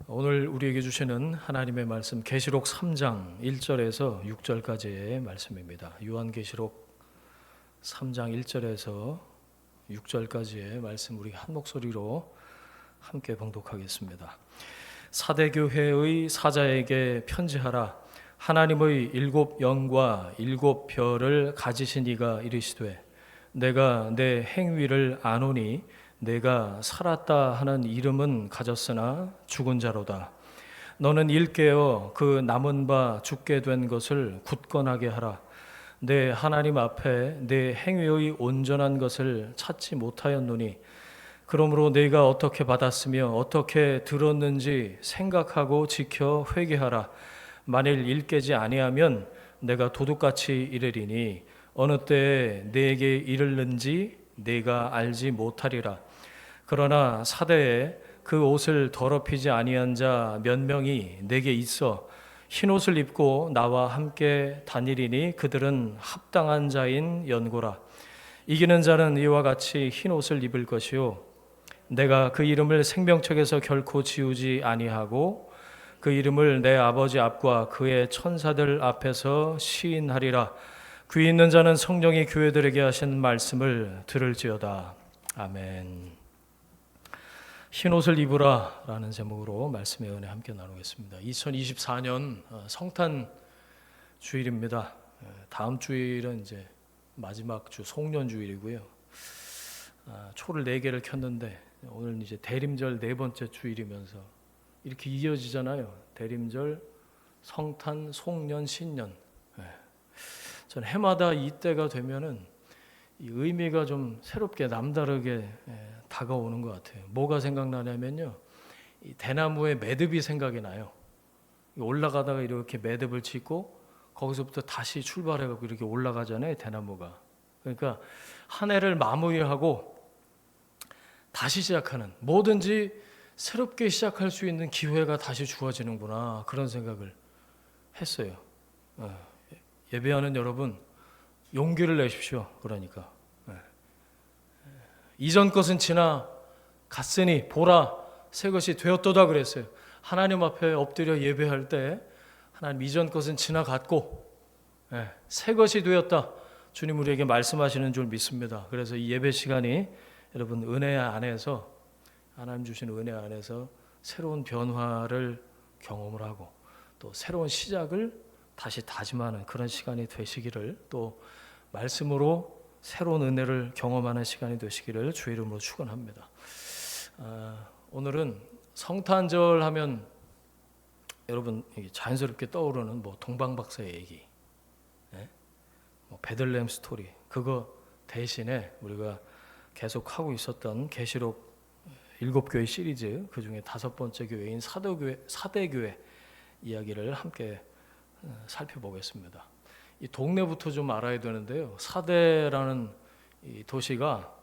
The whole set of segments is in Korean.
오늘 우리에게 주시는 하나님의 말씀 계시록 3장 1절에서 6절까지의 말씀입니다. 요한계시록 3장 1절에서 6절까지의 말씀 우리 한 목소리로 함께 봉독하겠습니다. 사대교회의 사자에게 편지하라. 하나님의 7 영과 7 별을 가지신 이가 이르시되 내가 내 행위를 아노니 내가 살았다 하는 이름은 가졌으나 죽은 자로다. 너는 일깨어 그 남은 바 죽게 된 것을 굳건하게 하라. 내 하나님 앞에 내 행위의 온전한 것을 찾지 못하였노니 그러므로 네가 어떻게 받았으며 어떻게 들었는지 생각하고 지켜 회개하라. 만일 일깨지 아니하면 내가 도둑같이 이르리니 어느 때에 네게 이르는지 네가 알지 못하리라. 그러나 사대에 그 옷을 더럽히지 아니한 자 몇 명이 내게 있어 흰 옷을 입고 나와 함께 다니리니 그들은 합당한 자인 연고라. 이기는 자는 이와 같이 흰 옷을 입을 것이요 내가 그 이름을 생명책에서 결코 지우지 아니하고 그 이름을 내 아버지 앞과 그의 천사들 앞에서 시인하리라. 귀 있는 자는 성령이 교회들에게 하신 말씀을 들을지어다. 아멘. 흰 옷을 입으라 라는 제목으로 말씀의 은혜 함께 나누겠습니다. 2024년 성탄 주일입니다. 다음 주일은 이제 마지막 주 송년 주일이고요. 초를 4개를 켰는데 오늘 이제 대림절 4번째 주일이면서 이렇게 이어지잖아요. 대림절, 성탄, 송년, 신년. 전 해마다 이때가 되면은 이 의미가 좀 새롭게 남다르게 다가오는 것 같아요. 뭐가 생각나냐면요, 이 대나무의 매듭이 생각이 나요. 올라가다가 이렇게 매듭을 짓고 거기서부터 다시 출발해가지고 이렇게 올라가잖아요, 대나무가. 그러니까 한 해를 마무리하고 다시 시작하는, 뭐든지 새롭게 시작할 수 있는 기회가 다시 주어지는구나, 그런 생각을 했어요. 예배하는 여러분 용기를 내십시오. 그러니까 이전 것은 지나 갔으니 보라 새 것이 되었도다 그랬어요. 하나님 앞에 엎드려 예배할 때 하나님 이전 것은 지나갔고 새 것이 되었다. 주님 우리에게 말씀하시는 줄 믿습니다. 그래서 이 예배 시간이 여러분 은혜 안에서 하나님 주신 은혜 안에서 새로운 변화를 경험을 하고 또 새로운 시작을 다시 다짐하는 그런 시간이 되시기를, 또 말씀으로 새로운 은혜를 경험하는 시간이 되시기를 주 이름으로 축원합니다. 오늘은 성탄절 하면 여러분 자연스럽게 떠오르는 뭐 동방박사의 얘기, 뭐 베들레헴 스토리, 그거 대신에 우리가 계속 하고 있었던 계시록 7교회 시리즈 그 중에 5번째 교회인 사대교회 이야기를 함께 살펴보겠습니다. 이 동네부터 좀 알아야 되는데요. 사대라는 이 도시가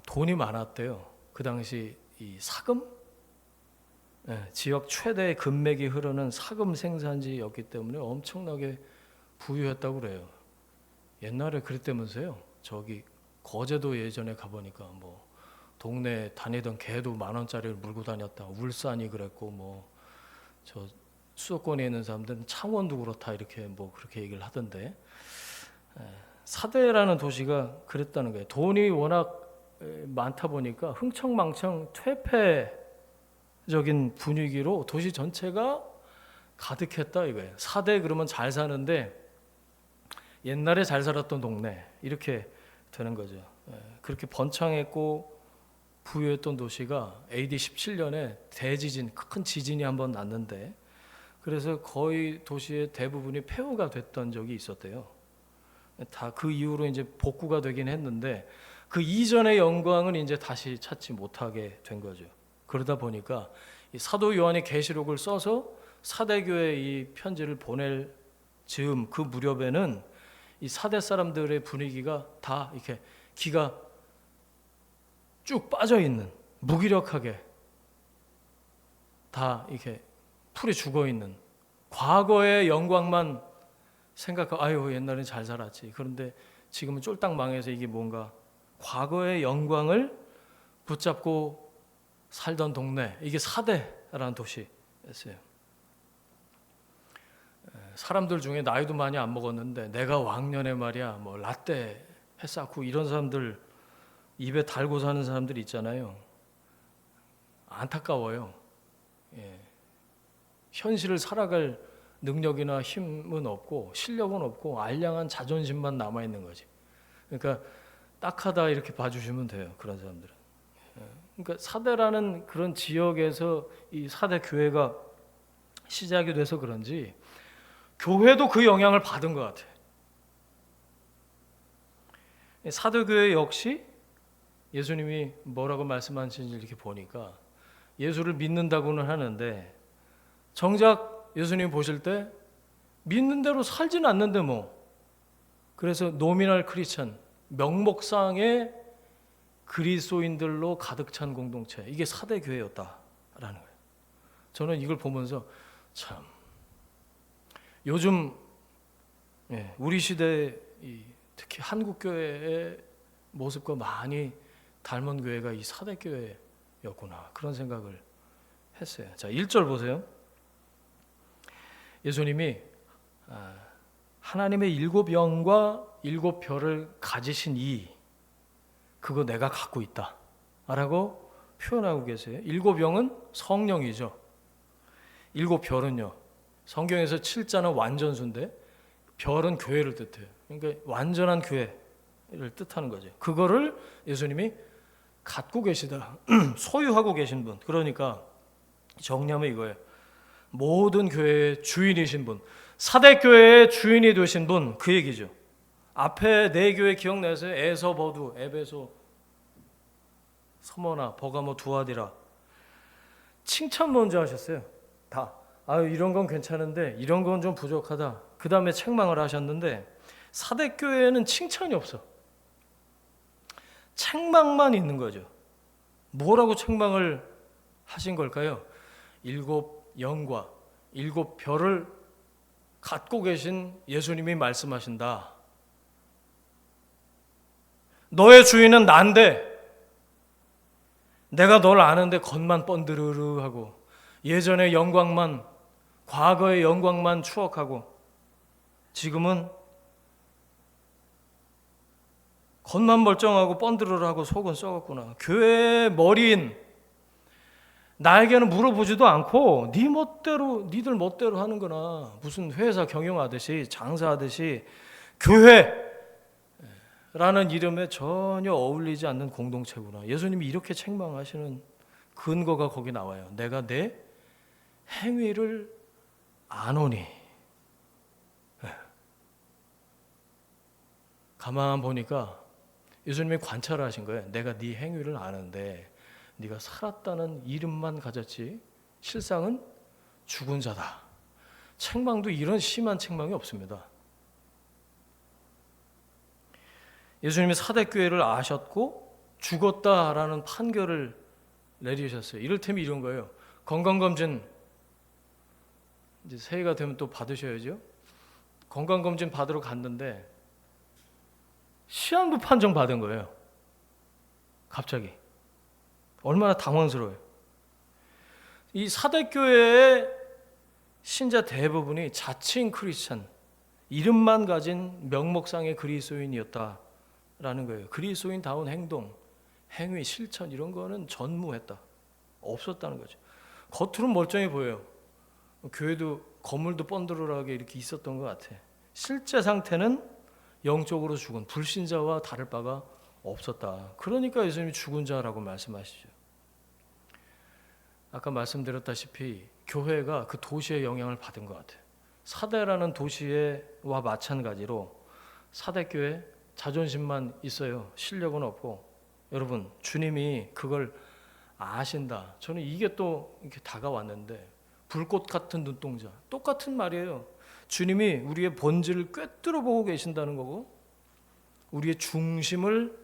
돈이 많았대요. 그 당시 이 사금, 지역 최대의 금맥이 흐르는 사금 생산지였기 때문에 엄청나게 부유했다고 그래요. 옛날에 그랬다면서요. 저기 거제도 예전에 가보니까 뭐 동네 다니던 개도 10,000원짜리를 물고 다녔다. 울산이 그랬고 뭐 저 수도권에 있는 사람들은 창원도 그렇다 이렇게 뭐 그렇게 얘기를 하던데, 사대라는 도시가 그랬다는 거예요. 돈이 워낙 많다 보니까 흥청망청 퇴폐적인 분위기로 도시 전체가 가득했다 이거예요. 사대 그러면 잘 사는데 옛날에 잘 살았던 동네 이렇게 되는 거죠. 그렇게 번창했고 부유했던 도시가 AD 17년에 대지진, 큰 지진이 한번 났는데 그래서 거의 도시의 대부분이 폐허가 됐던 적이 있었대요. 다 그 이후로 이제 복구가 되긴 했는데 그 이전의 영광은 이제 다시 찾지 못하게 된 거죠. 그러다 보니까 이 사도 요한이 계시록을 써서 사대교회에 이 편지를 보낼 즈음 그 무렵에는 이 사대 사람들의 분위기가 다 이렇게 기가 쭉 빠져 있는, 무기력하게 다 이렇게 풀이 죽어 있는, 과거의 영광만 생각하고 아유 옛날엔 잘 살았지. 그런데 지금은 쫄딱 망해서 이게 뭔가 과거의 영광을 붙잡고 살던 동네, 이게 사대라는 도시였어요. 사람들 중에 나이도 많이 안 먹었는데 내가 왕년에 말이야 뭐 라떼 해쌓고 이런 사람들, 입에 달고 사는 사람들 있잖아요. 안타까워요. 예. 현실을 살아갈 능력이나 힘은 없고 실력은 없고 알량한 자존심만 남아 있는 거지. 그러니까 딱하다 이렇게 봐주시면 돼요. 그런 사람들은. 그러니까 사대라는 그런 지역에서 이 사대 교회가 시작이 돼서 그런지 교회도 그 영향을 받은 것 같아요. 사대교회 역시 예수님이 뭐라고 말씀하시는지 이렇게 보니까 예수를 믿는다고는 하는데 정작 예수님 보실 때 믿는 대로 살지는 않는데 뭐. 그래서 노미널 크리스천, 명목상의 그리스도인들로 가득 찬 공동체, 이게 사대교회였다라는 거예요. 저는 이걸 보면서 참 요즘 우리 시대 특히 한국 교회의 모습과 많이 닮은 교회가 이 사대교회였구나, 그런 생각을 했어요. 자, 1절 보세요. 예수님이 하나님의 7영과 7별을 가지신 그거 내가 갖고 있다 라고 표현하고 계세요. 7영은 성령이죠. 7별은요, 성경에서 7자는 완전수인데 별은 교회를 뜻해요. 그러니까 완전한 교회를 뜻하는 거죠. 그거를 예수님이 갖고 계시다, 소유하고 계신 분. 그러니까 정리하면 이거예요. 모든 교회의 주인이신 분, 사대교회의 주인이 되신 분, 그 얘기죠. 앞에 네 교회 기억나세요? 에서, 버두, 에베소, 서머나, 버가모, 두아디라. 칭찬 먼저 하셨어요. 다. 이런 건 괜찮은데 이런 건 좀 부족하다. 그 다음에 책망을 하셨는데 사대교회에는 칭찬이 없어. 책망만 있는 거죠. 뭐라고 책망을 하신 걸까요? 7영과 7별을 갖고 계신 예수님이 말씀하신다. 너의 주인은 난데 내가 널 아는데 겉만 번드르르 하고 예전의 영광만, 과거의 영광만 추억하고 지금은 겉만 멀쩡하고 번드르르 하고 속은 썩었구나. 교회의 머리인 나에게는 물어보지도 않고 니들 멋대로 하는구나. 무슨 회사 경영하듯이 장사하듯이 교회라는 이름에 전혀 어울리지 않는 공동체구나. 예수님이 이렇게 책망하시는 근거가 거기 나와요. 내가 내 행위를 아노니. 가만 보니까 예수님이 관찰하신 거예요. 내가 네 행위를 아는데 네가 살았다는 이름만 가졌지 실상은 죽은 자다. 책망도 이런 심한 책망이 없습니다. 예수님이 사대교회를 아셨고 죽었다라는 판결을 내리셨어요. 이를테면 이런 거예요. 건강검진 이제 새해가 되면 또 받으셔야죠. 건강검진 받으러 갔는데 시한부 판정 받은 거예요. 갑자기. 얼마나 당황스러워요. 이 사대교회의 신자 대부분이 자칭 크리스찬, 이름만 가진 명목상의 그리스도인이었다라는 거예요. 그리스도인다운 행동, 행위, 실천 이런 거는 전무했다. 없었다는 거죠. 겉으로는 멀쩡해 보여요. 교회도 건물도 번드르르하게 이렇게 있었던 것 같아. 실제 상태는 영적으로 죽은 불신자와 다를 바가 없었다. 그러니까 예수님이 죽은 자라고 말씀하시죠. 아까 말씀드렸다시피 교회가 그 도시의 영향을 받은 것 같아요. 사대라는 도시와 마찬가지로 사대교회 자존심만 있어요. 실력은 없고. 여러분, 주님이 그걸 아신다. 저는 이게 또 이렇게 다가왔는데 불꽃 같은 눈동자. 똑같은 말이에요. 주님이 우리의 본질을 꿰뚫어 보고 계신다는 거고 우리의 중심을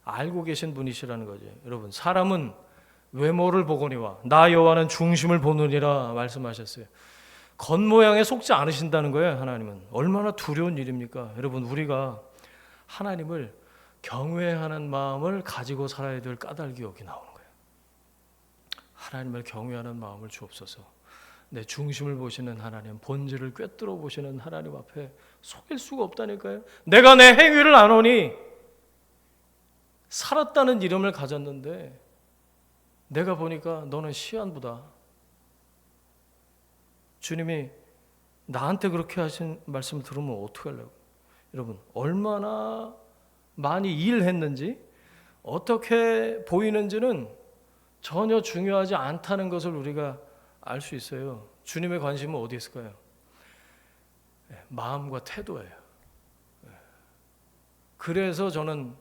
알고 계신 분이시라는 거죠. 여러분, 사람은 외모를 보거니와 나 여호와는 중심을 보느니라 말씀하셨어요. 겉모양에 속지 않으신다는 거예요. 하나님은. 얼마나 두려운 일입니까? 여러분, 우리가 하나님을 경외하는 마음을 가지고 살아야 될 까닭이 여기 나오는 거예요. 하나님을 경외하는 마음을 주옵소서. 내 중심을 보시는 하나님, 본질을 꿰뚫어 보시는 하나님 앞에 속일 수가 없다니까요. 내가 내 행위를 아노니 살았다는 이름을 가졌는데 내가 보니까 너는 시한부다. 주님이 나한테 그렇게 하신 말씀을 들으면 어떻게 하려고? 여러분, 얼마나 많이 일했는지 어떻게 보이는지는 전혀 중요하지 않다는 것을 우리가 알 수 있어요. 주님의 관심은 어디 있을까요? 마음과 태도예요. 그래서 저는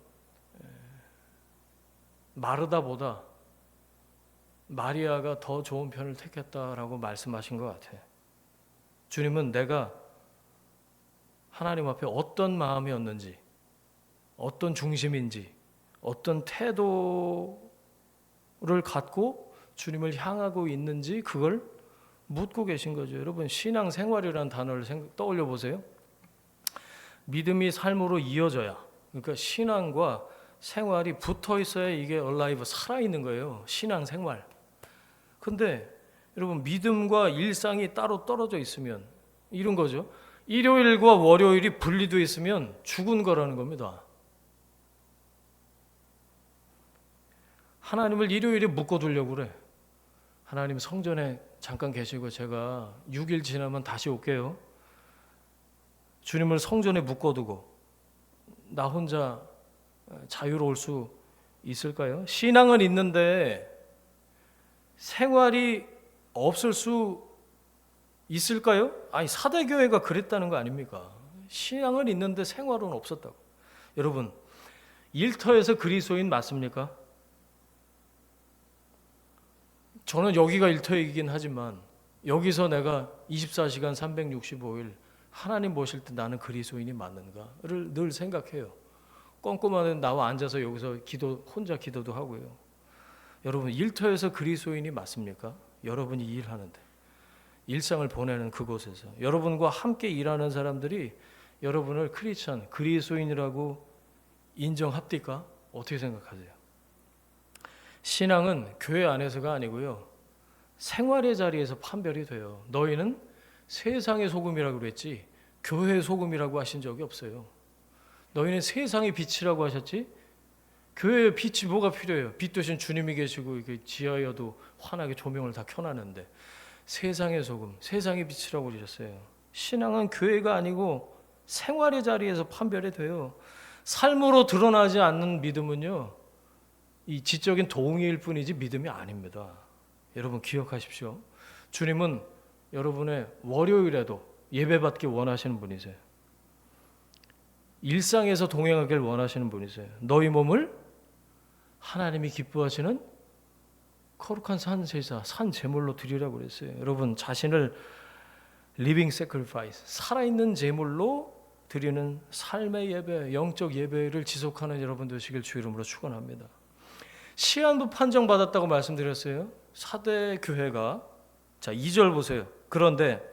마르다보다 마리아가 더 좋은 편을 택했다라고 말씀하신 것 같아요. 주님은 내가 하나님 앞에 어떤 마음이었는지, 어떤 중심인지, 어떤 태도를 갖고 주님을 향하고 있는지 그걸 묻고 계신 거죠. 여러분, 신앙생활이라는 단어를 떠올려 보세요. 믿음이 삶으로 이어져야, 그러니까 신앙과 생활이 붙어 있어야 이게 alive, 살아있는 거예요. 신앙생활. 근데 여러분, 믿음과 일상이 따로 떨어져 있으면 이런 거죠. 일요일과 월요일이 분리되어 있으면 죽은 거라는 겁니다. 하나님을 일요일에 묶어두려고 그래. 하나님 성전에 잠깐 계시고 제가 6일 지나면 다시 올게요. 주님을 성전에 묶어두고 나 혼자 자유로울 수 있을까요? 신앙은 있는데 생활이 없을 수 있을까요? 아니, 사대교회가 그랬다는 거 아닙니까? 신앙은 있는데 생활은 없었다고. 여러분, 일터에서 그리스도인 맞습니까? 저는 여기가 일터이긴 하지만 여기서 내가 24시간 365일 하나님 보실 때 나는 그리스도인이 맞는가를 늘 생각해요. 꼼꼼한 나와 앉아서 여기서 혼자 기도도 하고요. 여러분, 일터에서 그리스도인이 맞습니까? 여러분이 일하는데, 일상을 보내는 그곳에서 여러분과 함께 일하는 사람들이 여러분을 크리스찬, 그리스도인이라고 인정합니까? 어떻게 생각하세요? 신앙은 교회 안에서가 아니고요, 생활의 자리에서 판별이 돼요. 너희는 세상의 소금이라고 그랬지 교회의 소금이라고 하신 적이 없어요. 너희는 세상의 빛이라고 하셨지 교회의 빛이 뭐가 필요해요? 빛 대신 주님이 계시고 지하여도 환하게 조명을 다 켜놨는데 세상의 소금, 세상의 빛이라고 그러셨어요. 신앙은 교회가 아니고 생활의 자리에서 판별이 돼요. 삶으로 드러나지 않는 믿음은요, 이 지적인 동의일 뿐이지 믿음이 아닙니다. 여러분 기억하십시오. 주님은 여러분의 월요일에도 예배받기 원하시는 분이세요. 일상에서 동행하길 원하시는 분이세요. 너희 몸을 하나님이 기뻐하시는 거룩한 산제사, 산 제물로 드리라고 그랬어요. 여러분, 자신을 living sacrifice, 살아있는 제물로 드리는 삶의 예배, 영적 예배를 지속하는 여러분 되시길 주 이름으로 축원합니다. 시한부 판정받았다고 말씀드렸어요. 사대 교회가. 자, 2절 보세요. 그런데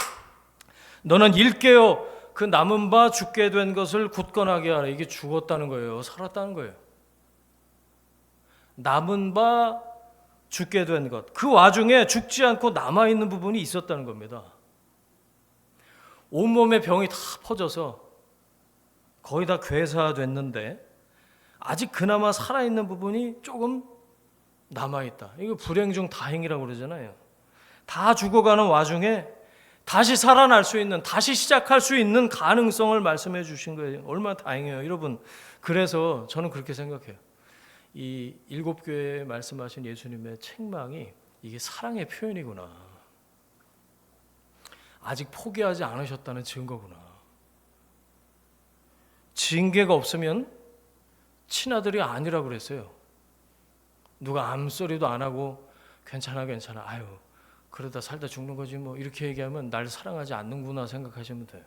너는 일깨어 그 남은 바 죽게 된 것을 굳건하게 하라. 이게 죽었다는 거예요. 살았다는 거예요. 남은 바 죽게 된 것. 그 와중에 죽지 않고 남아있는 부분이 있었다는 겁니다. 온몸에 병이 다 퍼져서 거의 다 괴사됐는데 아직 그나마 살아있는 부분이 조금 남아있다. 이거 불행 중 다행이라고 그러잖아요. 다 죽어가는 와중에 다시 살아날 수 있는, 다시 시작할 수 있는 가능성을 말씀해 주신 거예요. 얼마나 다행이에요. 여러분, 그래서 저는 그렇게 생각해요. 이 7교회에 말씀하신 예수님의 책망이 이게 사랑의 표현이구나. 아직 포기하지 않으셨다는 증거구나. 징계가 없으면 친아들이 아니라고 그랬어요. 누가 암소리도 안 하고 괜찮아 아유 그러다 살다 죽는 거지 뭐 이렇게 얘기하면 날 사랑하지 않는구나 생각하시면 돼요.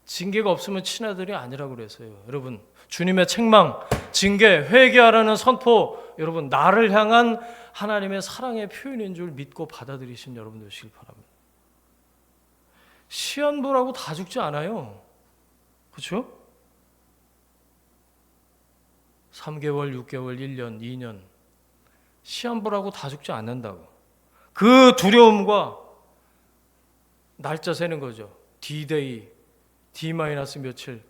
징계가 없으면 친아들이 아니라고 그랬어요. 여러분, 주님의 책망, 징계, 회개하라는 선포, 여러분 나를 향한 하나님의 사랑의 표현인 줄 믿고 받아들이신 여러분 되시길 바랍니다. 시한부라고 다 죽지 않아요. 그렇죠? 3개월, 6개월, 1년, 2년 시한부라고 다 죽지 않는다고. 그 두려움과 날짜 세는 거죠. D-Day, D-며칠.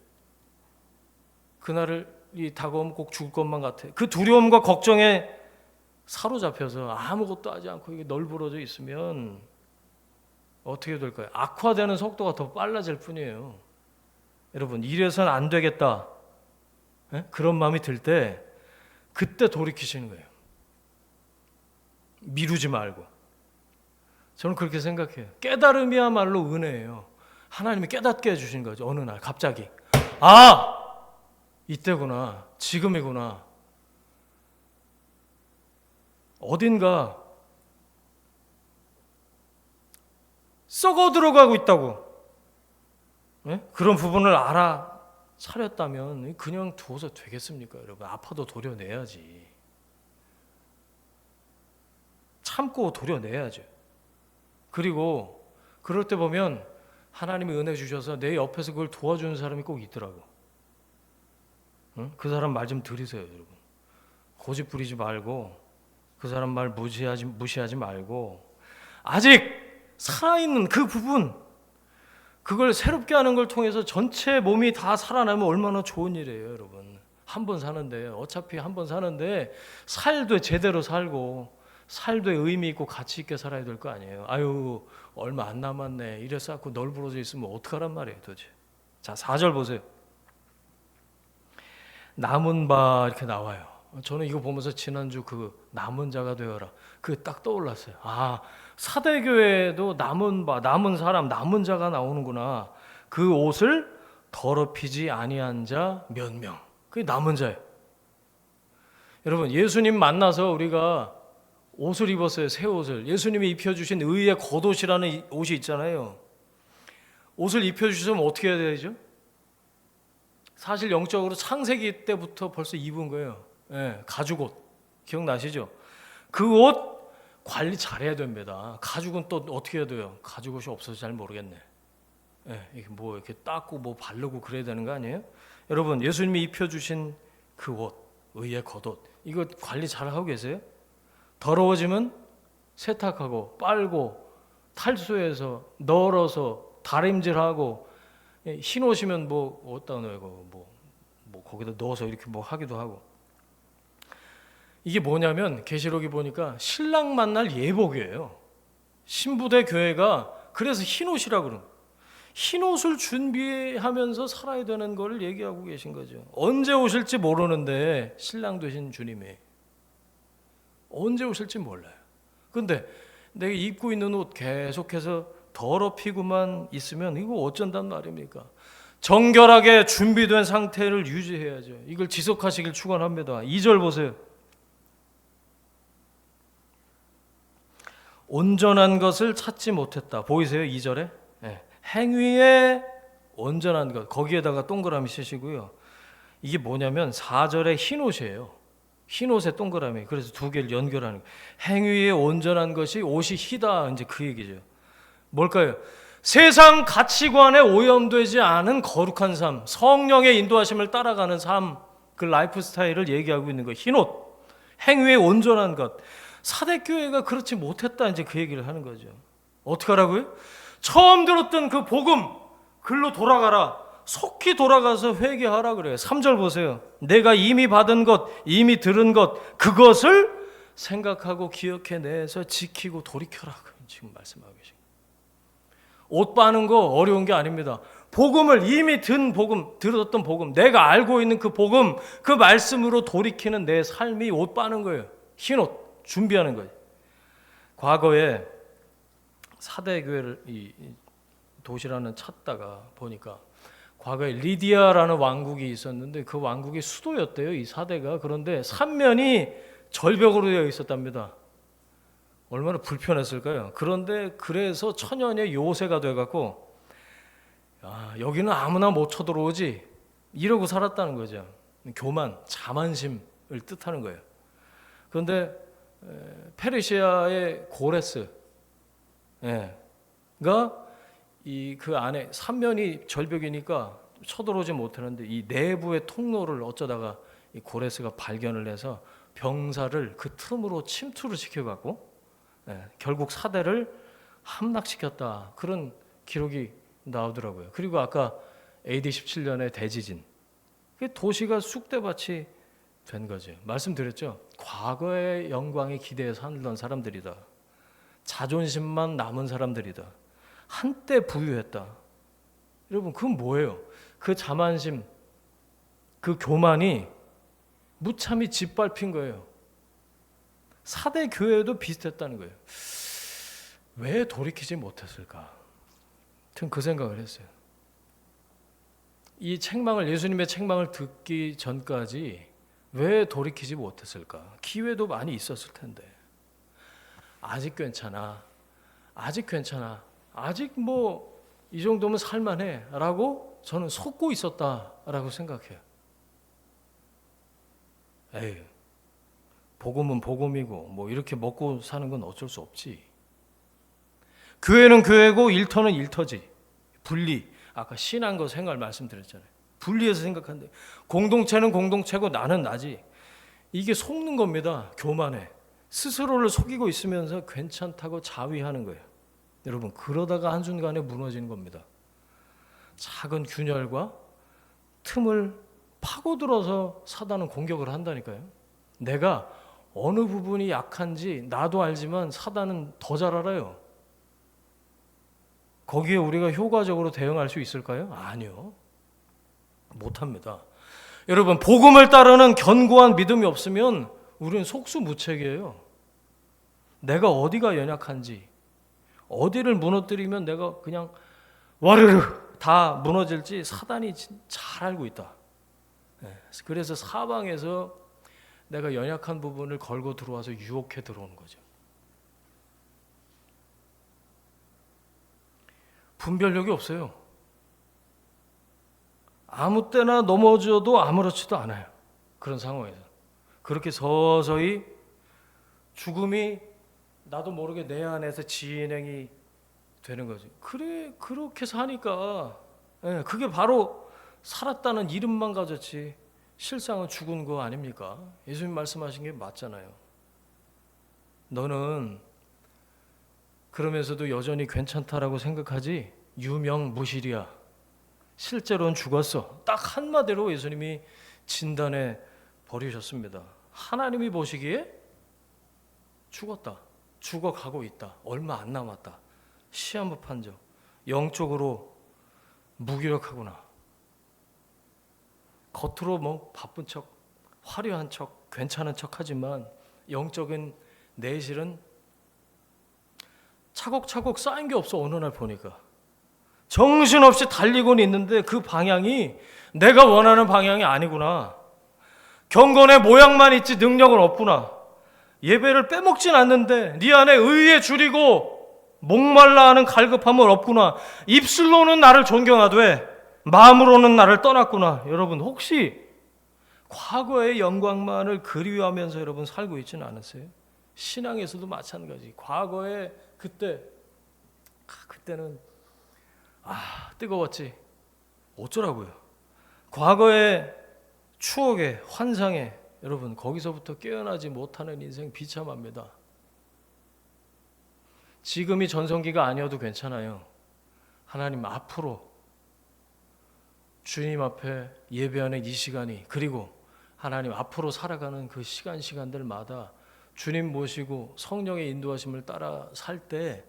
그날이 다가오면 꼭 죽을 것만 같아. 그 두려움과 걱정에 사로잡혀서 아무것도 하지 않고 이게 널브러져 있으면 어떻게 될까요? 악화되는 속도가 더 빨라질 뿐이에요. 여러분, 이래서는 안 되겠다. 그런 마음이 들 때 그때 돌이키시는 거예요. 미루지 말고. 저는 그렇게 생각해요. 깨달음이야말로 은혜예요. 하나님이 깨닫게 해주신 거죠. 어느 날 갑자기 이때구나, 지금이구나. 어딘가 썩어 들어가고 있다고, 그런 부분을 알아차렸다면 그냥 둬서 되겠습니까? 여러분, 아파도 도려내야지. 참고 도려내야죠. 그리고 그럴 때 보면 하나님이 은혜 주셔서 내 옆에서 그걸 도와주는 사람이 꼭 있더라고. 그 사람 말 좀 들으세요, 여러분. 고집 부리지 말고 그 사람 말 무시하지 말고 아직 살아있는 그 부분, 그걸 새롭게 하는 걸 통해서 전체 몸이 다 살아나면 얼마나 좋은 일이에요, 여러분. 한 번 사는데, 어차피 한 번 사는데 살도 제대로 살고 살도 의미 있고 가치 있게 살아야 될 거 아니에요. 아유, 얼마 안 남았네. 이래서 자꾸 널브러져 있으면 어떡하란 말이에요, 도대체. 자, 4절 보세요. 남은 바 이렇게 나와요. 저는 이거 보면서 지난주 그 남은 자가 되어라, 그게 딱 떠올랐어요. 사대교회도 남은 바, 남은 사람, 남은 자가 나오는구나. 그 옷을 더럽히지 아니한 자 몇 명, 그게 남은 자예요. 여러분, 예수님 만나서 우리가 옷을 입었어요. 새 옷을. 예수님이 입혀주신 의의 겉옷이라는 옷이 있잖아요. 옷을 입혀주시면 어떻게 해야 되죠? 사실 영적으로 창세기 때부터 벌써 입은 거예요. 가죽옷. 기억나시죠? 그 옷 관리 잘해야 됩니다. 가죽은 또 어떻게 해야 돼요? 가죽옷이 없어서 잘 모르겠네. 이게 뭐 이렇게 닦고 뭐 바르고 그래야 되는 거 아니에요? 여러분, 예수님이 입혀주신 그 옷, 의의 겉옷, 이거 관리 잘 하고 계세요? 더러워지면 세탁하고 빨고 탈수해서 널어서 다림질하고, 흰 옷이면 뭐 어디다 넣고 뭐 거기다 넣어서 이렇게 뭐 하기도 하고. 이게 뭐냐면 계시록이 보니까 신랑 만날 예복이에요. 신부대 교회가 그래서 흰 옷이라 그러는 거예요. 흰 옷을 준비하면서 살아야 되는 걸 얘기하고 계신 거죠. 언제 오실지 모르는데 신랑 되신 주님이 언제 오실지 몰라요. 근데 내가 입고 있는 옷 계속해서 더럽히고만 있으면 이거 어쩐단 말입니까? 정결하게 준비된 상태를 유지해야죠. 이걸 지속하시길 축원합니다. 2절 보세요. 온전한 것을 찾지 못했다. 보이세요? 2절에? 행위에 온전한 것, 거기에다가 동그라미 쓰시고요. 이게 뭐냐면 4절에 흰 옷이에요. 흰 옷에 동그라미. 그래서 두 개를 연결하는 거예요. 행위에 온전한 것이 옷이 희다, 이제 그 얘기죠. 뭘까요? 세상 가치관에 오염되지 않은 거룩한 삶, 성령의 인도하심을 따라가는 삶, 그 라이프 스타일을 얘기하고 있는 거예요. 흰 옷, 행위에 온전한 것. 사대교회가 그렇지 못했다, 이제 그 얘기를 하는 거죠. 어떻게 하라고요? 처음 들었던 그 복음, 글로 돌아가라. 속히 돌아가서 회개하라 그래요. 3절 보세요. 내가 이미 받은 것, 이미 들은 것, 그것을 생각하고 기억해내서 지키고 돌이켜라. 지금 말씀하고 계신 거예요. 옷 빠는 거 어려운 게 아닙니다. 복음을 이미 들었던 복음, 내가 알고 있는 그 복음, 그 말씀으로 돌이키는 내 삶이 옷 빠는 거예요. 흰 옷 준비하는 거예요. 과거에 사대교회를 이 도시라는 찾다가 보니까 과거에 리디아라는 왕국이 있었는데 그 왕국이 수도였대요, 이 사대가. 그런데 삼면이 절벽으로 되어 있었답니다. 얼마나 불편했을까요? 그런데 그래서 천연의 요새가 돼갖고 여기는 아무나 못 쳐들어오지 이러고 살았다는 거죠. 교만, 자만심을 뜻하는 거예요. 그런데 페르시아의 고레스가 그 안에 삼면이 절벽이니까 쳐들어오지 못하는데 이 내부의 통로를 어쩌다가 이 고레스가 발견을 해서 병사를 그 틈으로 침투를 시켜갖고 결국 사대를 함락시켰다. 그런 기록이 나오더라고요. 그리고 아까 AD 17년에 대지진. 도시가 쑥대밭이 된 거죠. 말씀드렸죠. 과거의 영광에 기대해 살던 사람들이다. 자존심만 남은 사람들이다. 한때 부유했다. 여러분, 그건 뭐예요? 그 자만심, 그 교만이 무참히 짓밟힌 거예요. 사대 교회도 비슷했다는 거예요. 왜 돌이키지 못했을까? 전 그 생각을 했어요. 이 책망을, 예수님의 책망을 듣기 전까지 왜 돌이키지 못했을까? 기회도 많이 있었을 텐데. 아직 괜찮아. 아직 괜찮아. 아직 뭐 이 정도면 살만해 라고 저는 속고 있었다라고 생각해요. 에이, 복음은 복음이고 뭐 이렇게 먹고 사는 건 어쩔 수 없지. 교회는 교회고 일터는 일터지. 분리. 아까 신앙과 생활 말씀드렸잖아요. 분리해서 생각하는데 공동체는 공동체고 나는 나지. 이게 속는 겁니다. 교만해. 스스로를 속이고 있으면서 괜찮다고 자위하는 거예요. 여러분, 그러다가 한순간에 무너지는 겁니다. 작은 균열과 틈을 파고들어서 사단은 공격을 한다니까요. 내가 어느 부분이 약한지 나도 알지만 사단은 더 잘 알아요. 거기에 우리가 효과적으로 대응할 수 있을까요? 아니요. 못합니다. 여러분, 복음을 따르는 견고한 믿음이 없으면 우리는 속수무책이에요. 내가 어디가 연약한지, 어디를 무너뜨리면 내가 그냥 와르르 다 무너질지 사단이 잘 알고 있다. 그래서 사방에서 내가 연약한 부분을 걸고 들어와서 유혹해 들어오는 거죠. 분별력이 없어요. 아무 때나 넘어져도 아무렇지도 않아요. 그런 상황에서. 그렇게 서서히 죽음이 나도 모르게 내 안에서 진행이 되는 거죠. 그래, 그렇게 사니까 그게 바로 살았다는 이름만 가졌지 실상은 죽은 거 아닙니까? 예수님 말씀하신 게 맞잖아요. 너는 그러면서도 여전히 괜찮다라고 생각하지 유명무실이야. 실제로는 죽었어. 딱 한마디로 예수님이 진단해 버리셨습니다. 하나님이 보시기에 죽었다. 죽어가고 있다. 얼마 안 남았다. 시한부 판정. 영적으로 무기력하구나. 겉으로 뭐 바쁜 척, 화려한 척, 괜찮은 척 하지만 영적인 내실은 차곡차곡 쌓인 게 없어. 어느 날 보니까 정신없이 달리고는 있는데 그 방향이 내가 원하는 방향이 아니구나. 경건의 모양만 있지 능력은 없구나. 예배를 빼먹진 않는데 네 안에 의에 줄이고 목말라 하는 갈급함은 없구나. 입술로는 나를 존경하되 마음으로는 나를 떠났구나. 여러분, 혹시 과거의 영광만을 그리워하면서 여러분 살고 있지는 않으세요? 신앙에서도 마찬가지. 과거에 그때는 뜨거웠지. 어쩌라고요? 과거의 추억에, 환상에 여러분 거기서부터 깨어나지 못하는 인생 비참합니다. 지금이 전성기가 아니어도 괜찮아요. 하나님 앞으로 주님 앞에 예배하는 이 시간이, 그리고 하나님 앞으로 살아가는 그 시간들마다 주님 모시고 성령의 인도하심을 따라 살 때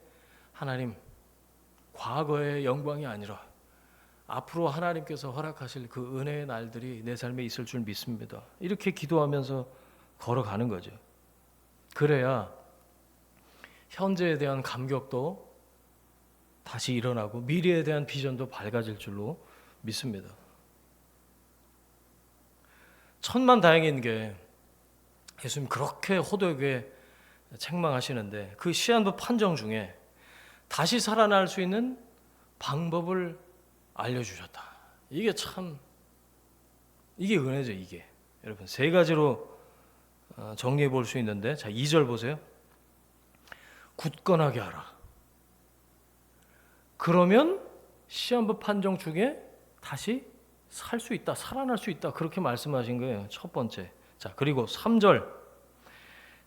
하나님 과거의 영광이 아니라 앞으로 하나님께서 허락하실 그 은혜의 날들이 내 삶에 있을 줄 믿습니다. 이렇게 기도하면서 걸어가는 거죠. 그래야 현재에 대한 감격도 다시 일어나고 미래에 대한 비전도 밝아질 줄로 믿습니다. 천만다행인 게 예수님 그렇게 호되게 책망하시는데 그 시한부 판정 중에 다시 살아날 수 있는 방법을 알려주셨다. 이게 은혜죠. 이게 여러분 세 가지로 정리해 볼 수 있는데, 자 2절 보세요. 굳건하게 하라. 그러면 시한부 판정 중에 다시 살 수 있다, 살아날 수 있다, 그렇게 말씀하신 거예요. 첫 번째. 자 그리고 3절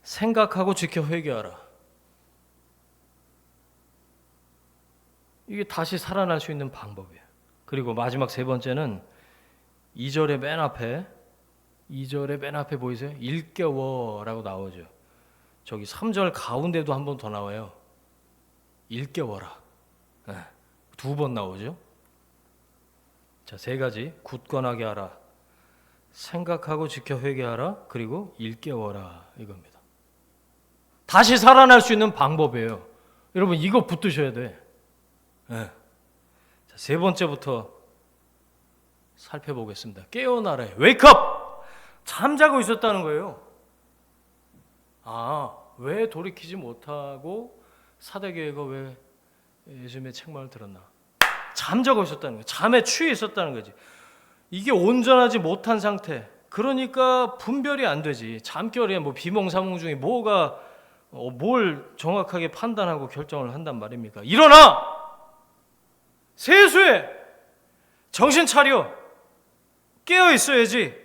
생각하고 지켜 회개하라. 이게 다시 살아날 수 있는 방법이에요. 그리고 마지막 세 번째는 2절의 맨 앞에 보이세요? 일깨워라고 나오죠. 저기 3절 가운데도 한 번 더 나와요. 일깨워라. 네, 2번 나오죠. 자, 세 가지. 굳건하게 하라, 생각하고 지켜 회개하라, 그리고 일깨워라, 이겁니다. 다시 살아날 수 있는 방법이에요. 여러분, 이거 붙드셔야 돼. 네. 자, 세 번째부터 살펴보겠습니다. 깨어나라. 웨이크업! 잠자고 있었다는 거예요. 왜 돌이키지 못하고 사대교회가 왜 예수님의 책망을 들었나? 잠자고 있었다는 거예요. 잠에 취해 있었다는 거지. 이게 온전하지 못한 상태. 그러니까 분별이 안 되지. 잠결에 뭐 비몽사몽 중에 뭐가 뭘 정확하게 판단하고 결정을 한단 말입니까? 일어나! 세수해! 정신 차려! 깨어 있어야지.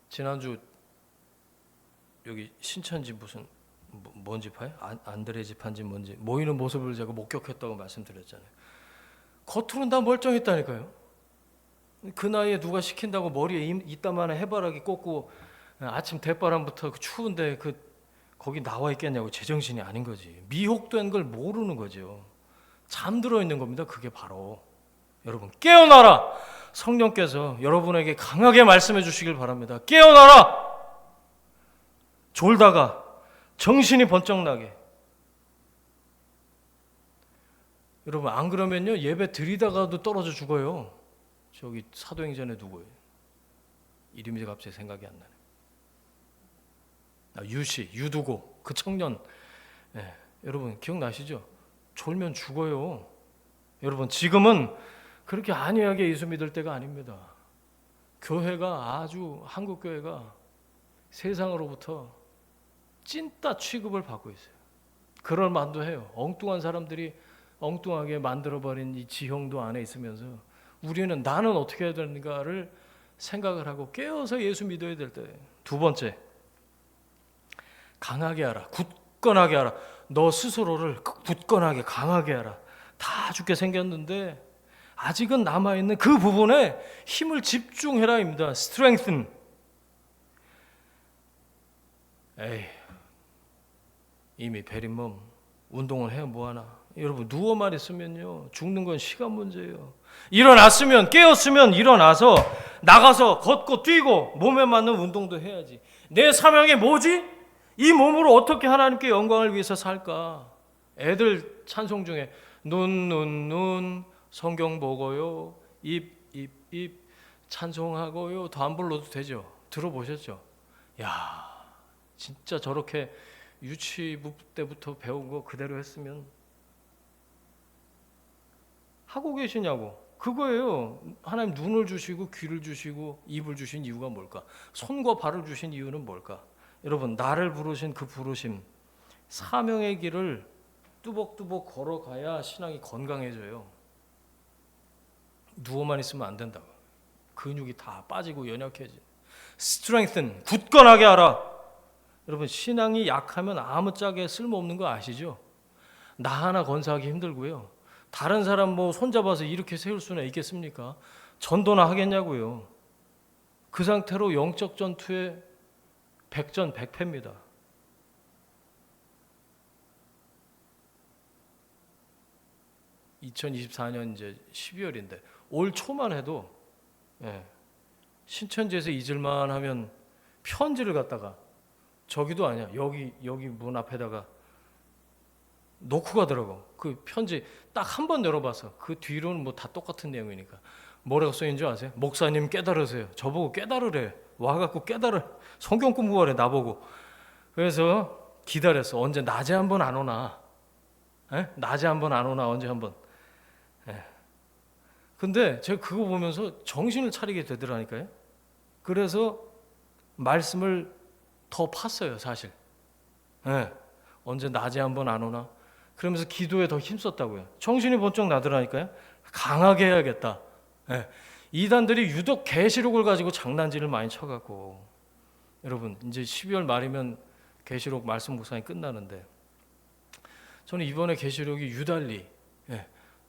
지난주 여기 신천지 무슨 뭔 집화요? 안드레 집한지 뭔지 모이는 모습을 제가 목격했다고 말씀드렸잖아요. 겉으로는 다 멀쩡했다니까요. 그 나이에 누가 시킨다고 머리에 이따만한 해바라기 꽂고 아침 대바람부터 그 추운데 거기 나와 있겠냐고. 제정신이 아닌 거지. 미혹된 걸 모르는 거죠. 잠들어 있는 겁니다. 그게 바로. 여러분, 깨어나라. 성령께서 여러분에게 강하게 말씀해 주시길 바랍니다. 깨어나라. 졸다가 정신이 번쩍 나게. 여러분, 안 그러면요 예배 드리다가도 떨어져 죽어요. 저기 사도행전에 누구예요? 이름이 갑자기 생각이 안 나네. 유두고 그 청년. 여러분 기억나시죠? 졸면 죽어요. 여러분, 지금은 그렇게 안이하게 예수 믿을 때가 아닙니다. 교회가 한국 교회가 세상으로부터 찐따 취급을 받고 있어요. 그럴 만도 해요. 엉뚱한 사람들이 엉뚱하게 만들어버린 이 지형도 안에 있으면서 우리는 나는 어떻게 해야 되는가를 생각을 하고 깨어서 예수 믿어야 될 때. 두 번째, 강하게 하라. 굳건하게 하라. 너 스스로를 굳건하게 강하게 하라. 다 죽게 생겼는데 아직은 남아있는 그 부분에 힘을 집중해라입니다. strengthen. 이미 베린 몸 운동을 해 뭐하나. 여러분, 누워만 있으면요 죽는 건 시간 문제예요. 일어났으면, 깨었으면 일어나서 나가서 걷고 뛰고 몸에 맞는 운동도 해야지. 내 사명이 뭐지? 이 몸으로 어떻게 하나님께 영광을 위해서 살까? 애들 찬송 중에 눈 성경 보고요, 입 찬송하고요, 더 안 불러도 되죠. 들어보셨죠? 야, 진짜 저렇게 유치부 때부터 배운 거 그대로 했으면 하고 계시냐고. 그거예요. 하나님 눈을 주시고 귀를 주시고 입을 주신 이유가 뭘까? 손과 발을 주신 이유는 뭘까? 여러분, 나를 부르신 그 부르심, 사명의 길을 뚜벅뚜벅 걸어가야 신앙이 건강해져요. 누워만 있으면 안 된다고. 근육이 다 빠지고 연약해지. strengthen, 굳건하게 하라. 여러분, 신앙이 약하면 아무짝에 쓸모없는 거 아시죠? 나 하나 건사하기 힘들고요. 다른 사람 뭐 손잡아서 이렇게 세울 수는 있겠습니까? 전도나 하겠냐고요. 그 상태로 영적 전투에 백전백패입니다. (2024년) 이제 12월인데 올 초만 해도 신천지에서 잊을만 하면 편지를 갖다가, 저기도 아니야, 여기 문 앞에다가 놓고 가더라고. 그 편지 딱 한 번 열어봐서 그 뒤로는 뭐 다 똑같은 내용이니까 뭐라고 써있는 줄 아세요? 목사님 깨달으세요. 저보고 깨달으래. 와갖고 성경 공부하래 나보고. 그래서 기다렸어. 언제 낮에 한번 안 오나? 낮에 한번 안 오나? 언제 한번? 근데 제가 그거 보면서 정신을 차리게 되더라니까요. 그래서 말씀을 더 팠어요, 사실. 언제 낮에 한번 안 오나? 그러면서 기도에 더 힘썼다고요. 정신이 번쩍 나더라니까요. 강하게 해야겠다. 이단들이 유독 계시록을 가지고 장난질을 많이 쳐갖고, 여러분 이제 12월 말이면 계시록 말씀 묵상이 끝나는데 저는 이번에 계시록이 유달리,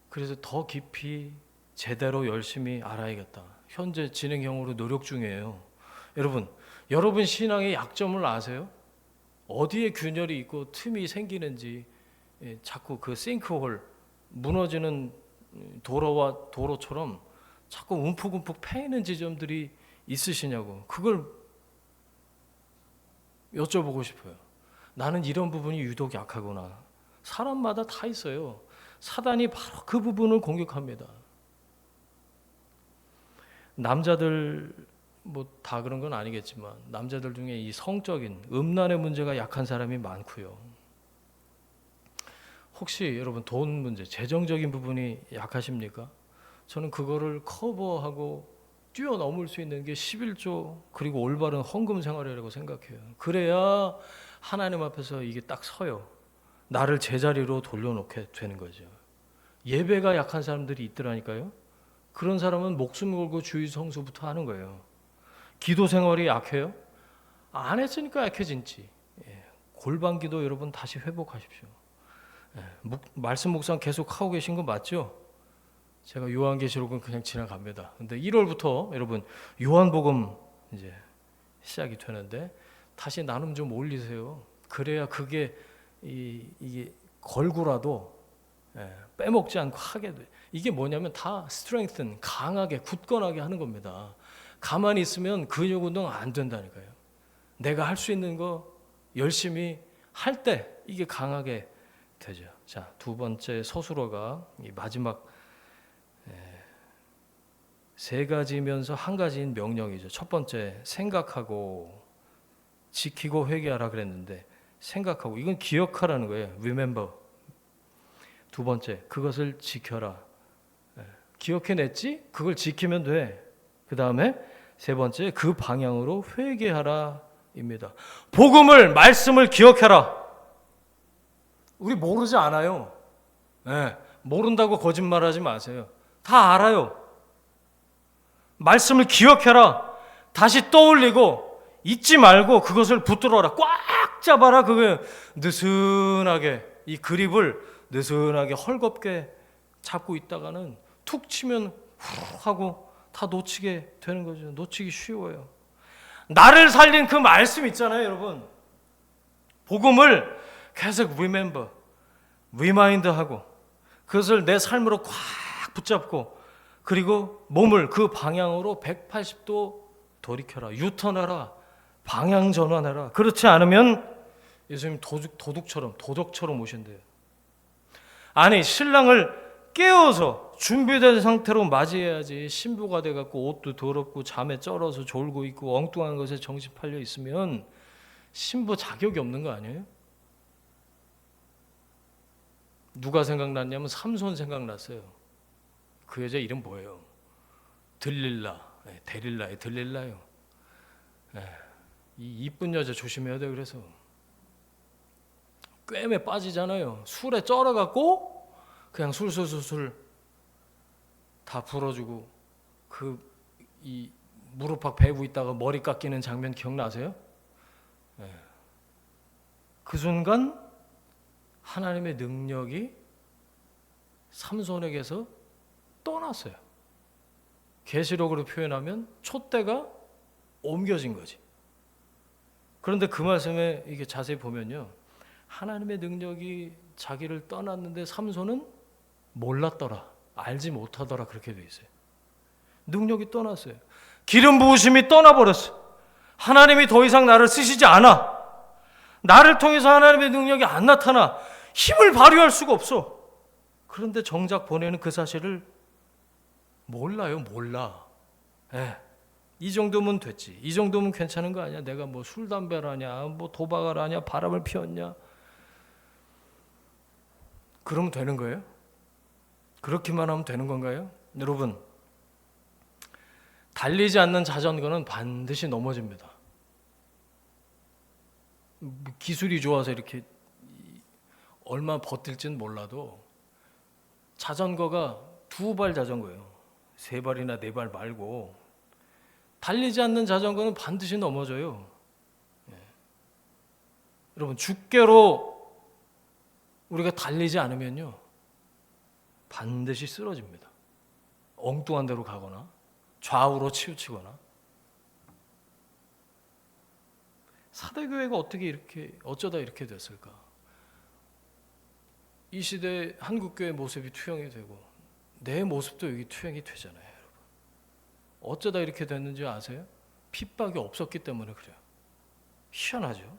그래서 더 깊이 제대로 열심히 알아야겠다. 현재 진행형으로 노력 중이에요. 여러분 신앙의 약점을 아세요? 어디에 균열이 있고 틈이 생기는지, 자꾸 그 싱크홀, 무너지는 도로와 도로처럼 자꾸 움푹움푹 패이는 지점들이 있으시냐고, 그걸 여쭤보고 싶어요. 나는 이런 부분이 유독 약하구나. 사람마다 다 있어요. 사단이 바로 그 부분을 공격합니다. 남자들 뭐 다 그런 건 아니겠지만 남자들 중에 이 성적인 음란의 문제가 약한 사람이 많고요. 혹시 여러분 돈 문제, 재정적인 부분이 약하십니까? 저는 그거를 커버하고 뛰어넘을 수 있는 게 11조 그리고 올바른 헌금 생활이라고 생각해요. 그래야 하나님 앞에서 이게 딱 서요. 나를 제자리로 돌려놓게 되는 거죠. 예배가 약한 사람들이 있더라니까요. 그런 사람은 목숨 걸고 주의 성수부터 하는 거예요. 기도 생활이 약해요? 안 했으니까 약해진지. 골반 기도 여러분 다시 회복하십시오. 말씀 묵상 계속 하고 계신 거 맞죠? 제가 요한계시록은 그냥 지나갑니다. 근데 1월부터 여러분 요한복음 이제 시작이 되는데 다시 나눔 좀 올리세요. 그래야 그게 이게 걸고라도 빼먹지 않고 하게 돼. 이게 뭐냐면 다 strengthen, 강하게 굳건하게 하는 겁니다. 가만히 있으면 근육 운동 안 된다니까요. 내가 할 수 있는 거 열심히 할 때 이게 강하게 되죠. 자, 두 번째 서술어가 이 마지막 세 가지면서 한 가지인 명령이죠. 첫 번째 생각하고 지키고 회개하라 그랬는데 생각하고 이건 기억하라는 거예요. Remember. 두 번째 그것을 지켜라. 기억해냈지? 그걸 지키면 돼. 그 다음에 세 번째 그 방향으로 회개하라 입니다. 복음을 말씀을 기억해라. 우리 모르지 않아요. 모른다고 거짓말하지 마세요. 다 알아요. 말씀을 기억해라. 다시 떠올리고 잊지 말고 그것을 붙들어라. 꽉 잡아라. 그게 느슨하게 이 그립을 느슨하게 헐겁게 잡고 있다가는 툭 치면 후 하고 다 놓치게 되는 거죠. 놓치기 쉬워요. 나를 살린 그 말씀 있잖아요, 여러분. 복음을 계속 remember, remind하고 그것을 내 삶으로 꽉 붙잡고 그리고 몸을 그 방향으로 180도 돌이켜라. 유턴하라. 방향 전환해라. 그렇지 않으면 예수님 도둑처럼 오신대요. 아니 신랑을 깨워서 준비된 상태로 맞이해야지. 신부가 돼갖고 옷도 더럽고 잠에 쩔어서 졸고 있고 엉뚱한 것에 정신 팔려 있으면 신부 자격이 없는 거 아니에요? 누가 생각났냐면 삼손 생각났어요. 그 여자 이름 뭐예요? 데릴라예요. 이 이쁜 여자 조심해야 돼. 그래서 꿰매 빠지잖아요. 술에 쩔어갖고 그냥 술술술술 다 불어주고 이 무릎팍 베고 있다가 머리 깎이는 장면 기억나세요? 그 순간 하나님의 능력이 삼손에게서 떠났어요. 계시록으로 표현하면 촛대가 옮겨진 거지. 그런데 그 말씀에 이게 자세히 보면요, 하나님의 능력이 자기를 떠났는데 삼손은 몰랐더라, 알지 못하더라 그렇게 돼 있어요. 능력이 떠났어요. 기름 부으심이 떠나버렸어. 하나님이 더 이상 나를 쓰시지 않아. 나를 통해서 하나님의 능력이 안 나타나. 힘을 발휘할 수가 없어. 그런데 정작 보내는 그 사실을 몰라요. 몰라. 이 정도면 됐지. 이 정도면 괜찮은 거 아니야? 내가 뭐 술, 담배를 하냐, 뭐 도박을 하냐, 바람을 피웠냐. 그러면 되는 거예요? 그렇게만 하면 되는 건가요? 여러분, 달리지 않는 자전거는 반드시 넘어집니다. 기술이 좋아서 이렇게 얼마 버틸지는 몰라도 자전거가 2발 자전거예요. 3발이나 4발 말고 달리지 않는 자전거는 반드시 넘어져요. 여러분, 주께로 우리가 달리지 않으면요 반드시 쓰러집니다. 엉뚱한 데로 가거나 좌우로 치우치거나. 사대교회가 어쩌다 이렇게 됐을까? 이 시대 한국교회 모습이 투영이 되고 내 모습도 여기 투영이 되잖아요, 여러분. 어쩌다 이렇게 됐는지 아세요? 핍박이 없었기 때문에 그래요. 희한하죠?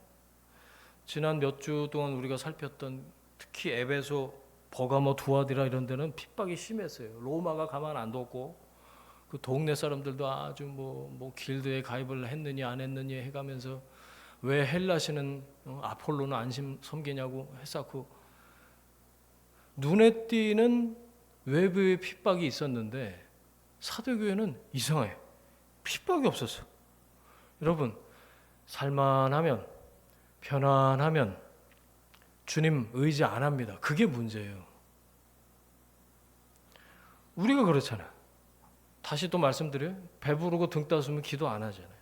지난 몇 주 동안 우리가 살폈던 특히 에베소, 버가모, 두아디라 이런 데는 핍박이 심했어요. 로마가 가만 안 뒀고 그 동네 사람들도 아주 뭐 길드에 가입을 했느냐 안 했느냐 해가면서 왜 헬라시는 아폴로는 안 섬기냐고 했었고, 눈에 띄는 외부의 핍박이 있었는데 사도교회는 이상해요. 핍박이 없었어. 여러분, 살만하면 편안하면 주님 의지 안 합니다. 그게 문제예요. 우리가 그렇잖아요. 다시 또 말씀드려요. 배부르고 등 따스면 기도 안 하잖아요.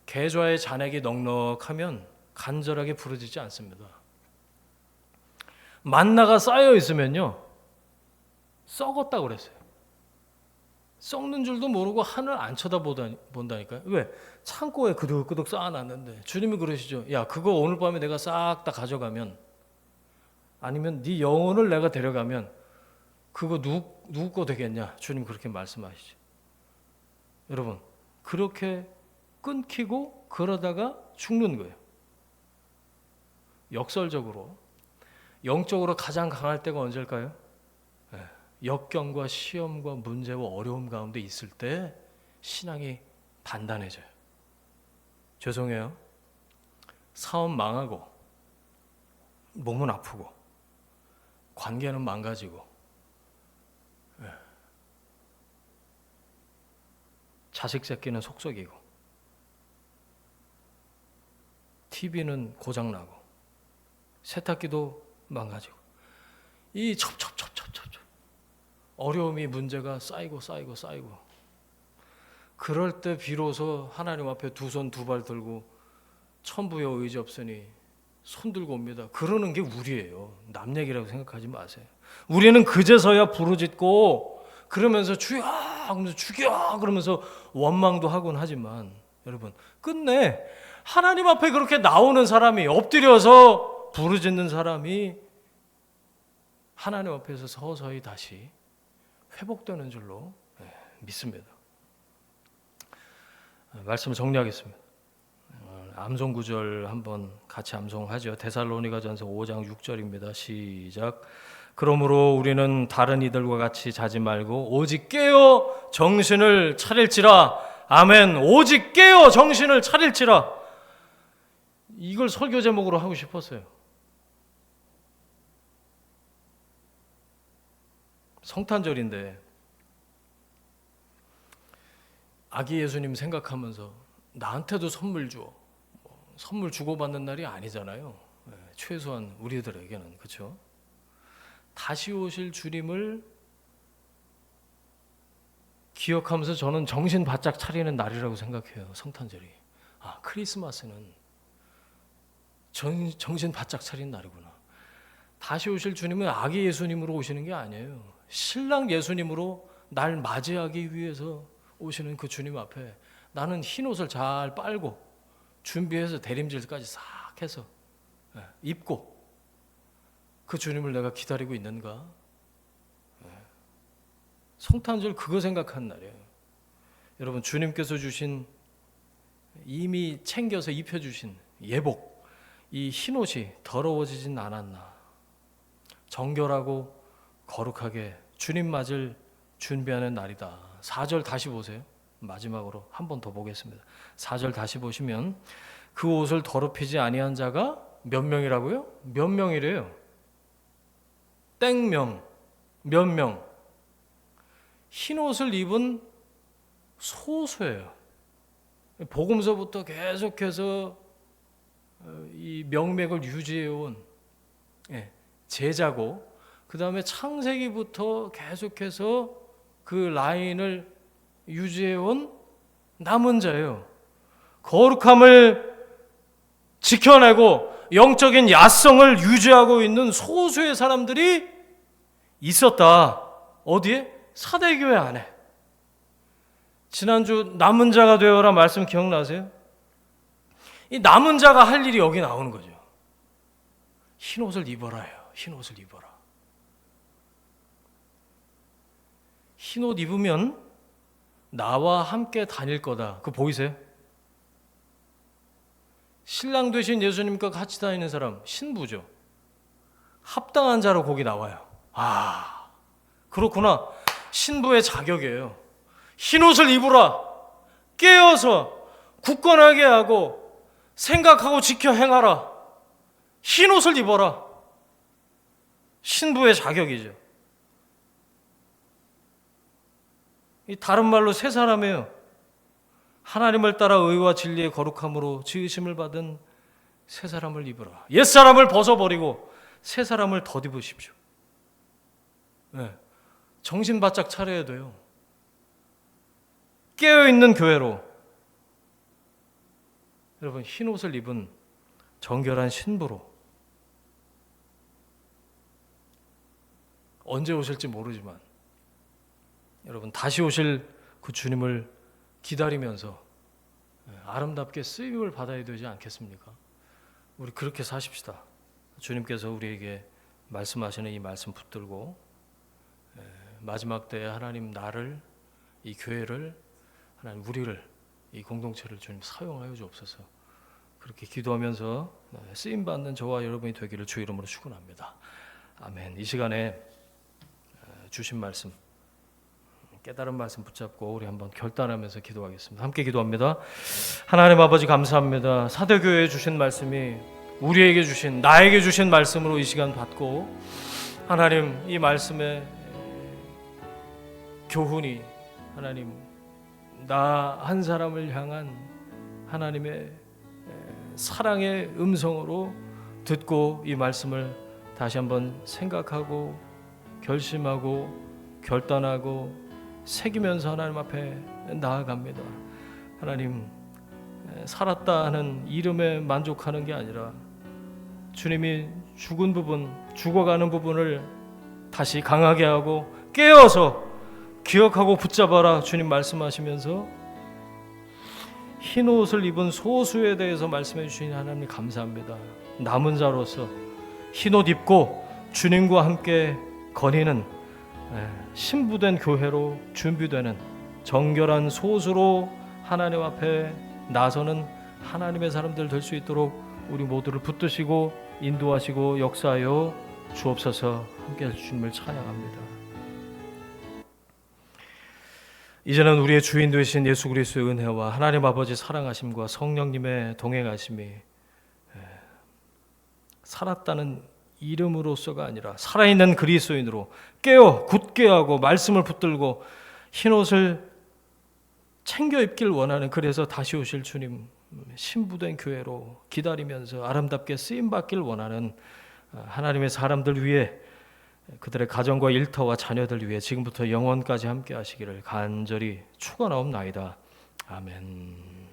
계좌에 잔액이 넉넉하면 간절하게 부르짖지 않습니다. 만나가 쌓여 있으면요 썩었다고 그랬어요. 썩는 줄도 모르고 하늘 안 쳐다본다니까요. 왜? 창고에 그득그득 쌓아놨는데 주님이 그러시죠. 야, 그거 오늘 밤에 내가 싹 다 가져가면, 아니면 네 영혼을 내가 데려가면 그거 누구 거 되겠냐? 주님 그렇게 말씀하시죠. 여러분, 그렇게 끊기고 그러다가 죽는 거예요. 역설적으로 영적으로 가장 강할 때가 언제일까요? 역경과 시험과 문제와 어려움 가운데 있을 때 신앙이 단단해져요. 죄송해요. 사업 망하고 몸은 아프고 관계는 망가지고 자식 새끼는 속썩이고 TV는 고장나고 세탁기도 망가지고 이 첩첩 어려움이 문제가 쌓이고 그럴 때 비로소 하나님 앞에 두 손 두 발 들고 천부여 의지 없으니 손 들고 옵니다. 그러는 게 우리예요. 남 얘기라고 생각하지 마세요. 우리는 그제서야 부르짖고 그러면서 주여 하면서 죽여 그러면서 원망도 하곤 하지만, 여러분, 끝내 하나님 앞에 그렇게 나오는 사람이, 엎드려서 부르짖는 사람이 하나님 앞에서 서서히 다시 회복되는 줄로 믿습니다. 말씀을 정리하겠습니다. 암송 구절 한번 같이 암송하죠. 데살로니가전서 5장 6절입니다. 시작. 그러므로 우리는 다른 이들과 같이 자지 말고 오직 깨어 정신을 차릴지라. 아멘. 오직 깨어 정신을 차릴지라. 이걸 설교 제목으로 하고 싶었어요. 성탄절인데 아기 예수님 생각하면서 나한테도 선물 줘. 선물 주고받는 날이 아니잖아요. 최소한 우리들에게는. 그렇죠? 다시 오실 주님을 기억하면서 저는 정신 바짝 차리는 날이라고 생각해요. 성탄절이. 아, 크리스마스는 정신 바짝 차리는 날이구나. 다시 오실 주님은 아기 예수님으로 오시는 게 아니에요. 신랑 예수님으로 날 맞이하기 위해서 오시는 그 주님 앞에 나는 흰 옷을 잘 빨고 준비해서 대림질까지 싹 해서 입고 그 주님을 내가 기다리고 있는가? 성탄절 그거 생각하는 날이에요. 여러분, 주님께서 주신, 이미 챙겨서 입혀주신 예복, 이 흰 옷이 더러워지진 않았나? 정결하고 거룩하게 주님 맞을 준비하는 날이다. 4절 다시 보세요. 마지막으로 한 번 더 보겠습니다. 4절 다시 보시면 그 옷을 더럽히지 아니한 자가 몇 명이라고요? 몇 명이래요? 땡명. 몇 명? 흰 옷을 입은 소수예요. 복음서부터 계속해서 이 명맥을 유지해온 제자고, 그 다음에 창세기부터 계속해서 그 라인을 유지해온 남은 자예요. 거룩함을 지켜내고 영적인 야성을 유지하고 있는 소수의 사람들이 있었다. 어디에? 사대교회 안에. 지난주 남은 자가 되어라 말씀 기억나세요? 이 남은 자가 할 일이 여기 나오는 거죠. 흰 옷을 입어라요. 흰 옷을 입어라. 흰 옷 입으면 나와 함께 다닐 거다. 그거 보이세요? 신랑 되신 예수님과 같이 다니는 사람 신부죠. 합당한 자로 거기 나와요. 아, 그렇구나. 신부의 자격이에요. 흰 옷을 입으라. 깨어서 굳건하게 하고 생각하고 지켜 행하라. 흰 옷을 입어라. 신부의 자격이죠. 이 다른 말로 새 사람이에요. 하나님을 따라 의와 진리의 거룩함으로 지으심을 받은 새 사람을 입으라. 옛 사람을 벗어버리고 새 사람을 덧입으십시오. 네. 정신 바짝 차려야 돼요. 깨어있는 교회로. 여러분, 흰 옷을 입은 정결한 신부로. 언제 오실지 모르지만 여러분, 다시 오실 그 주님을 기다리면서 아름답게 쓰임을 받아야 되지 않겠습니까? 우리 그렇게 사십시다. 주님께서 우리에게 말씀하시는 이 말씀 붙들고 마지막 때에 하나님 나를, 이 교회를, 하나님 우리를, 이 공동체를 주님 사용하여 주옵소서. 그렇게 기도하면서 쓰임 받는 저와 여러분이 되기를 주 이름으로 축원합니다. 아멘. 이 시간에 주신 말씀, 깨달은 말씀 붙잡고 우리 한번 결단하면서 기도하겠습니다. 함께 기도합니다. 하나님 아버지 감사합니다. 사도교회에 주신 말씀이 우리에게 주신, 나에게 주신 말씀으로 이 시간 받고, 하나님 이 말씀의 교훈이 하나님 나 한 사람을 향한 하나님의 사랑의 음성으로 듣고 이 말씀을 다시 한번 생각하고 결심하고 결단하고 새기면서 하나님 앞에 나아갑니다. 하나님, 살았다 하는 이름에 만족하는 게 아니라 주님이 죽은 부분, 죽어가는 부분을 다시 강하게 하고 깨어서 기억하고 붙잡아라 주님 말씀하시면서 흰 옷을 입은 소수에 대해서 말씀해 주신 하나님 감사합니다. 남은 자로서 흰 옷 입고 주님과 함께 거니는 신부된 교회로 준비되는 정결한 소수로 하나님 앞에 나서는 하나님의 사람들 될 수 있도록 우리 모두를 붙드시고 인도하시고 역사하여 주옵소서. 함께 주님을 찬양합니다. 이제는 우리의 주인 되신 예수 그리스도의 은혜와 하나님 아버지 사랑하심과 성령님의 동행하심이 살았다는 이름으로서가 아니라 살아있는 그리스도인으로 깨어 굳게 하고 말씀을 붙들고 흰옷을 챙겨 입길 원하는, 그래서 다시 오실 주님 신부된 교회로 기다리면서 아름답게 쓰임받길 원하는 하나님의 사람들 위해, 그들의 가정과 일터와 자녀들 위해 지금부터 영원까지 함께 하시기를 간절히 축원하옵나이다. 아멘.